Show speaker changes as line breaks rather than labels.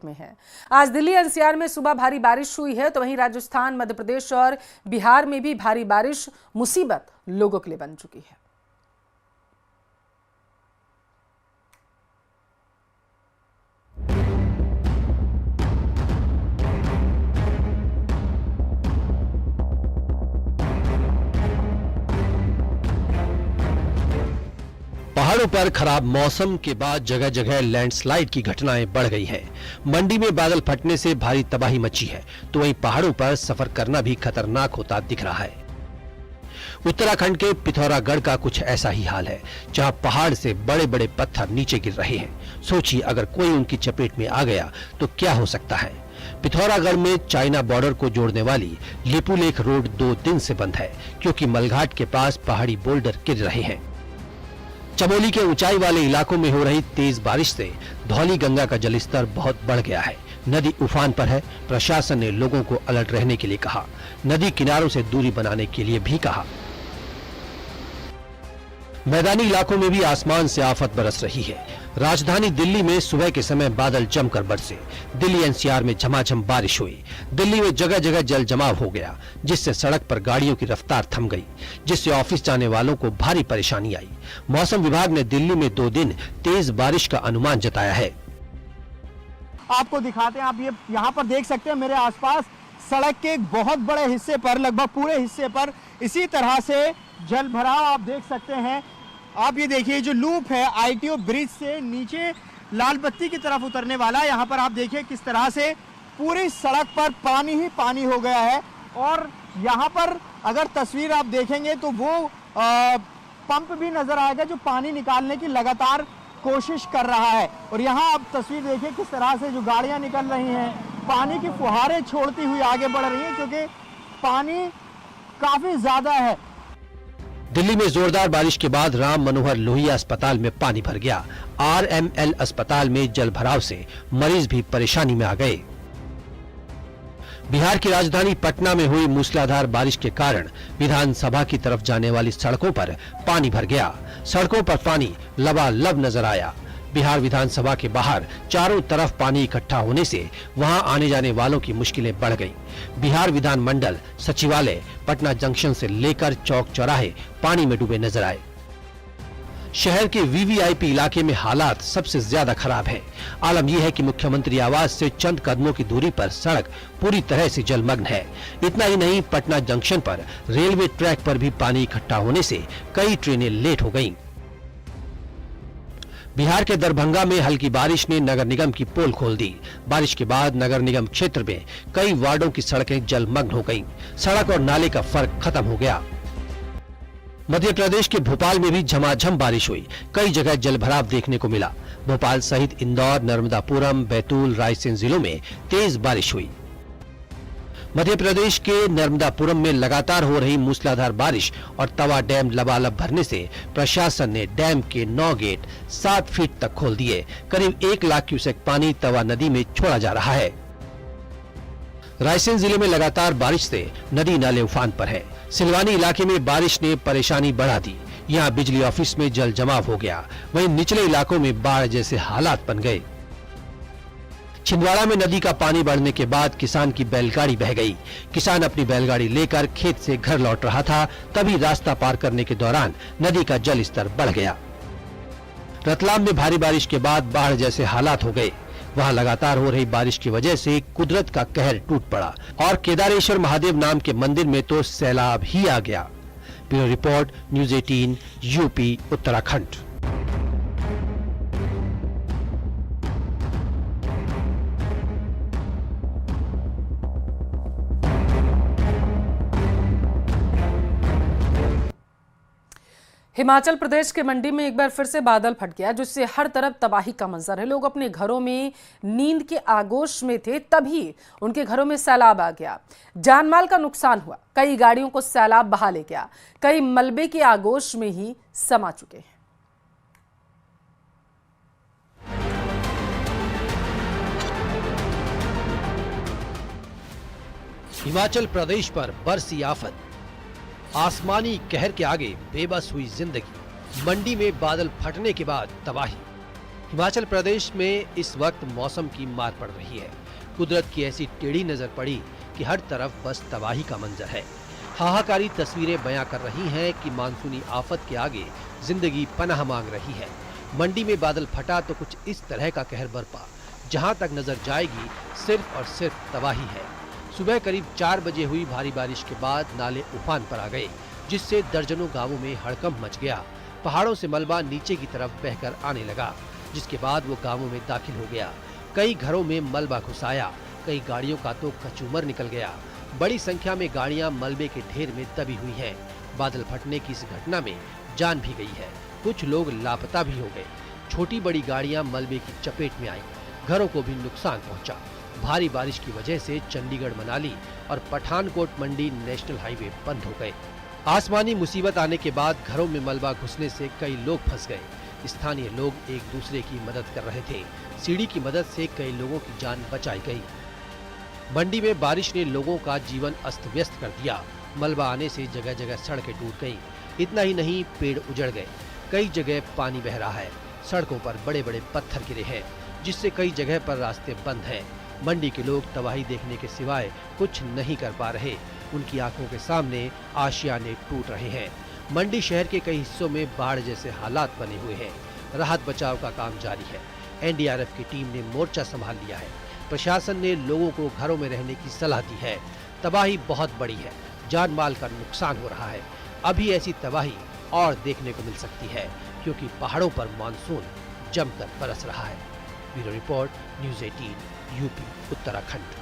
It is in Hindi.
में है। आज दिल्ली एनसीआर में सुबह भारी बारिश हुई है, तो वहीं राजस्थान, मध्य प्रदेश और बिहार में भी भारी बारिश मुसीबत लोगों के लिए बन चुकी है।
पहाड़ों पर खराब मौसम के बाद जगह जगह लैंडस्लाइड की घटनाएं बढ़ गई हैं। मंडी में बादल फटने से भारी तबाही मची है, तो वहीं पहाड़ों पर सफर करना भी खतरनाक होता दिख रहा है। उत्तराखंड के पिथौरागढ़ का कुछ ऐसा ही हाल है, जहां पहाड़ से बड़े बड़े पत्थर नीचे गिर रहे हैं। सोचिए, अगर कोई उनकी चपेट में आ गया तो क्या हो सकता है। पिथौरागढ़ में चाइना बॉर्डर को जोड़ने वाली लिपुलेख रोड 2 दिन से बंद है, क्योंकि मलघाट के पास पहाड़ी बोल्डर गिर रहे हैं। चमोली के ऊंचाई वाले इलाकों में हो रही तेज बारिश से धौली गंगा का जलस्तर बहुत बढ़ गया है। नदी उफान पर है। प्रशासन ने लोगों को अलर्ट रहने के लिए कहा, नदी किनारों से दूरी बनाने के लिए भी कहा। मैदानी इलाकों में भी आसमान से आफत बरस रही है। राजधानी दिल्ली में सुबह के समय बादल जमकर बरसे। दिल्ली एनसीआर में झमाझम बारिश हुई। दिल्ली में जगह जगह जल जमाव हो गया, जिससे सड़क पर गाड़ियों की रफ्तार थम गई, जिससे ऑफिस जाने वालों को भारी परेशानी आई। मौसम विभाग ने दिल्ली में 2 दिन तेज बारिश का अनुमान जताया है।
आपको दिखाते हैं, आप ये यहाँ पर देख सकते हैं मेरे आसपास सड़क के एक बहुत बड़े हिस्से पर, लगभग पूरे हिस्से पर इसी तरह से जल भराव आप देख सकते हैं। आप ये देखिए, जो लूप है आईटीओ ब्रिज से नीचे लाल बत्ती की तरफ उतरने वाला, यहाँ पर आप देखिए किस तरह से पूरी सड़क पर पानी ही पानी हो गया है। और यहाँ पर अगर तस्वीर आप देखेंगे तो वो पंप भी नजर आएगा जो पानी निकालने की लगातार कोशिश कर रहा है। और यहाँ आप तस्वीर देखिए किस तरह से जो गाड़ियाँ निकल रही हैं, पानी की फुहारें छोड़ती हुई आगे बढ़ रही हैं, क्योंकि पानी काफी ज्यादा है।
दिल्ली में जोरदार बारिश के बाद राम मनोहर लोहिया अस्पताल में पानी भर गया। आरएमएल अस्पताल में जल भराव से मरीज भी परेशानी में आ गए। बिहार की राजधानी पटना में हुई मूसलाधार बारिश के कारण विधानसभा की तरफ जाने वाली सड़कों पर पानी भर गया। सड़कों पर पानी लबालब नजर आया। बिहार विधानसभा के बाहर चारों तरफ पानी इकट्ठा होने से वहां आने जाने वालों की मुश्किलें बढ़ गईं। बिहार विधानमंडल सचिवालय पटना जंक्शन से लेकर चौक चौराहे पानी में डूबे नजर आए। शहर के वीवीआईपी इलाके में हालात सबसे ज्यादा खराब है। आलम यह है कि मुख्यमंत्री आवास से चंद कदमों की दूरी पर सड़क पूरी तरह से जलमग्न है। इतना ही नहीं, पटना जंक्शन पर रेलवे ट्रैक पर भी पानी इकट्ठा होने से कई ट्रेनें लेट हो गईं। बिहार के दरभंगा में हल्की बारिश ने नगर निगम की पोल खोल दी। बारिश के बाद नगर निगम क्षेत्र में कई वार्डों की सड़कें जलमग्न हो गईं। सड़क और नाले का फर्क खत्म हो गया। मध्य प्रदेश के भोपाल में भी झमाझम बारिश हुई। कई जगह जलभराव देखने को मिला। भोपाल सहित इंदौर, नर्मदापुरम, बैतूल, रायसेन जिलों में तेज बारिश हुई। मध्य प्रदेश के नर्मदापुरम में लगातार हो रही मूसलाधार बारिश और तवा डैम लबालब भरने से प्रशासन ने डैम के 9 गेट 7 फीट तक खोल दिए। करीब 1 लाख क्यूसेक पानी तवा नदी में छोड़ा जा रहा है। रायसेन जिले में लगातार बारिश से नदी नाले उफान पर है। सिलवानी इलाके में बारिश ने परेशानी बढ़ा दी। यहाँ बिजली ऑफिस में जल जमाव हो गया। वहीं निचले इलाकों में बाढ़ जैसे हालात बन गए। छिंदवाड़ा में नदी का पानी बढ़ने के बाद किसान की बैलगाड़ी बह गई। किसान अपनी बैलगाड़ी लेकर खेत से घर लौट रहा था, तभी रास्ता पार करने के दौरान नदी का जल स्तर बढ़ गया। रतलाम में भारी बारिश के बाद बाढ़ जैसे हालात हो गए। वहां लगातार हो रही बारिश की वजह से कुदरत का कहर टूट पड़ा और केदारेश्वर महादेव नाम के मंदिर में तो सैलाब ही आ गया। Bureau report, news 18, UP, Uttarakhand.
Himachal Pradesh के मंडी में एक बार फिर से बादल फट गया, जिससे हर तरफ तबाही का मंजर है। लोग अपने घरों में नींद के आगोश में थे, तभी उनके घरों में सैलाब आ गया। जानमाल का नुकसान हुआ। कई गाड़ियों को सैलाब बहा ले गया। कई मलबे के आगोश में ही समा चुके हैं।
हिमाचल प्रदेश पर बरसी आफत। आसमानी कहर के आगे बेबस हुई जिंदगी। मंडी में बादल फटने के बाद तबाही। हिमाचल प्रदेश में इस वक्त मौसम की मार पड़ रही है। कुदरत की ऐसी टेढ़ी नजर पड़ी कि हर तरफ बस तबाही का मंजर है। हाहाकारी तस्वीरें बयां कर रही हैं कि मानसूनी आफत के आगे जिंदगी पनाह मांग रही है। मंडी में बादल फटा तो कुछ इस तरह का कहर बरपा, जहां तक नजर जाएगी सिर्फ और सिर्फ तबाही है। सुबह करीब 4 बजे हुई भारी बारिश के बाद नाले उफान पर आ गए, जिससे दर्जनों गांवों में हड़कंप मच गया। पहाड़ों से मलबा नीचे की तरफ बहकर आने लगा, जिसके बाद वो गांवों में दाखिल हो गया। कई घरों में मलबा घुस आया, कई गाड़ियों का तो कचूमर निकल गया। बड़ी संख्या में गाड़ियां मलबे के ढेर में दबी हुई हैं। बादल फटने की इस घटना में जान भी गई है, कुछ लोग लापता भी हो गए। छोटी बड़ी गाड़ियां मलबे की चपेट में आईं, घरों को भी नुकसान पहुंचा। भारी बारिश की वजह से चंडीगढ़ मनाली और पठानकोट मंडी नेशनल हाईवे बंद हो गए। आसमानी मुसीबत आने के बाद घरों में मलबा घुसने से कई लोग फंस गए। स्थानीय लोग एक दूसरे की मदद कर रहे थे। सीढ़ी की मदद से कई लोगों की जान बचाई गई। मंडी में बारिश ने लोगों का जीवन अस्त व्यस्त कर दिया। मलबा आने से जगह जगह सड़कें टूट गईं। इतना ही नहीं, पेड़ उजड़ गए, कई जगह पानी बह रहा है। सड़कों पर बड़े बड़े पत्थर गिरे हैं, जिससे कई जगह पर रास्ते बंद हैं। मंडी के लोग तबाही देखने के सिवाय कुछ नहीं कर पा रहे। उनकी आंखों के सामने आशियाने टूट रहे हैं। मंडी शहर के कई हिस्सों में बाढ़ जैसे हालात बने हुए हैं। राहत बचाव का काम जारी है। एनडीआरएफ की टीम ने मोर्चा संभाल लिया है। प्रशासन ने लोगों को घरों में रहने की सलाह दी है। तबाही बहुत बड़ी है, जान माल का नुकसान हो रहा है। अभी ऐसी तबाही और देखने को मिल सकती है, क्योंकि पहाड़ों पर मानसून जमकर बरस रहा है। Bureau report, news 18, UP, Uttarakhand.